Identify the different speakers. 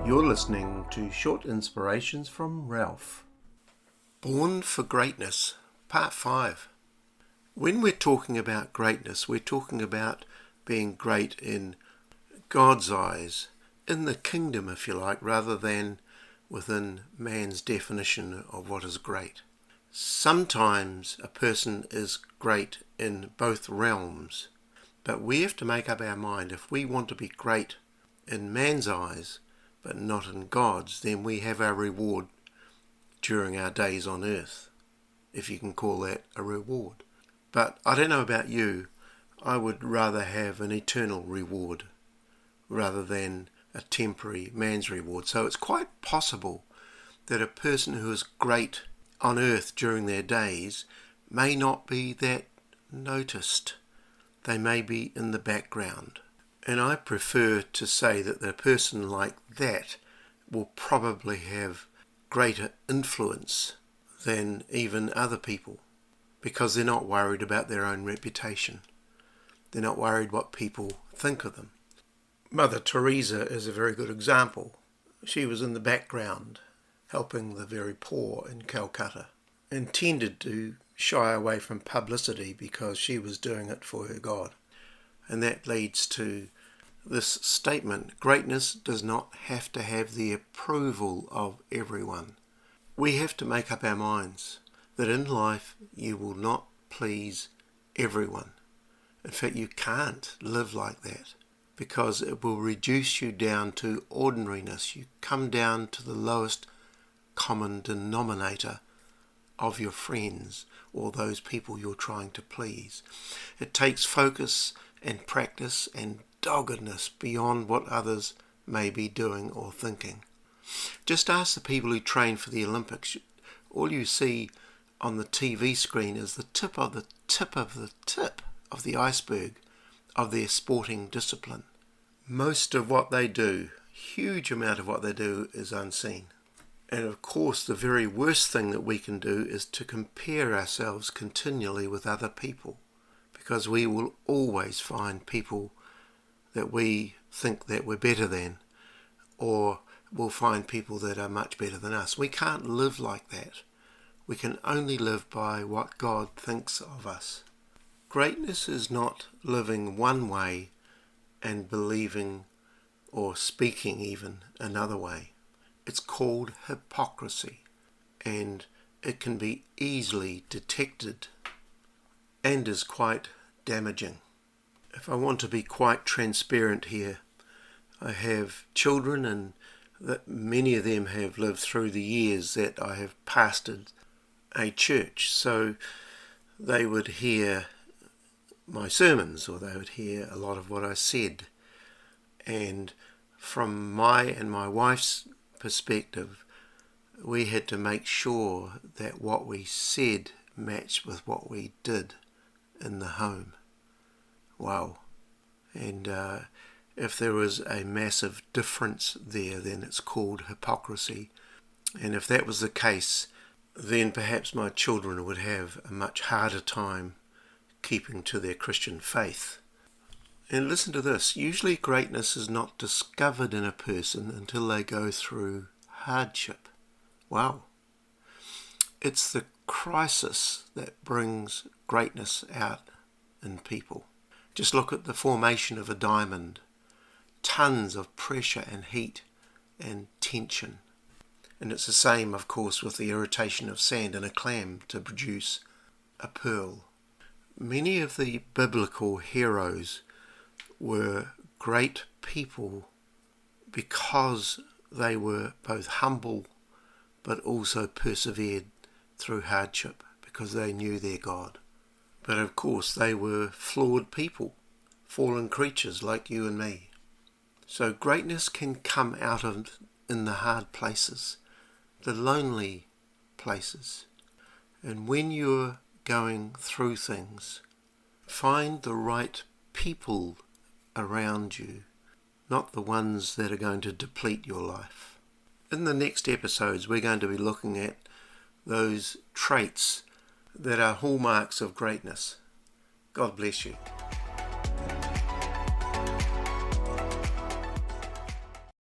Speaker 1: You're listening to Short Inspirations from Ralph. Born for Greatness, Part 5. When we're talking about greatness, we're talking about being great in God's eyes, in the kingdom, if you like, rather than within man's definition of what is great. Sometimes a person is great in both realms, but we have to make up our mind. If we want to be great in man's eyes, but not in God's, then we have our reward during our days on earth, if you can call that a reward. But I don't know about you, I would rather have an eternal reward rather than a temporary man's reward. So it's quite possible that a person who is great on earth during their days may not be that noticed. They may be in the background. And I prefer to say that a person like that will probably have greater influence than even other people, because they're not worried about their own reputation. They're not worried what people think of them. Mother Teresa is a very good example. She was in the background helping the very poor in Calcutta, and tended to shy away from publicity because she was doing it for her God. And that leads to this statement: greatness does not have to have the approval of everyone. We have to make up our minds that in life you will not please everyone. In fact, you can't live like that, because it will reduce you down to ordinariness. You come down to the lowest common denominator of your friends or those people you're trying to please. It takes focus and practice and doggedness beyond what others may be doing or thinking. Just ask the people who train for the Olympics. All you see on the TV screen is the tip of the tip of the tip of the iceberg of their sporting discipline. Most of what they do, huge amount of what they do, is unseen. And of course, the very worst thing that we can do is to compare ourselves continually with other people, because we will always find people that we think that we're better than, or we'll find people that are much better than us. We can't live like that. We can only live by what God thinks of us. Greatness is not living one way and believing or speaking even another way. It's called hypocrisy, and it can be easily detected and is quite damaging. If I want to be quite transparent here, I have children, and that many of them have lived through the years that I have pastored a church, so they would hear my sermons, or they would hear a lot of what I said. And from my and my wife's perspective, we had to make sure that what we said matched with what we did in the home. Wow. And if there was a massive difference there, then it's called hypocrisy. And if that was the case, then perhaps my children would have a much harder time keeping to their Christian faith. And listen to this: usually greatness is not discovered in a person until they go through hardship. Wow. It's the crisis that brings greatness out in people. Just look at the formation of a diamond. Tons of pressure and heat and tension. And it's the same, of course, with the irritation of sand in a clam to produce a pearl. Many of the biblical heroes were great people because they were both humble but also persevered through hardship, because they knew their God. But of course they were flawed people, fallen creatures like you and me. So greatness can come out of in the hard places, the lonely places. And when you're going through things, find the right people around you, not the ones that are going to deplete your life. In the next episodes, we're going to be looking at those traits that are hallmarks of greatness. God bless you.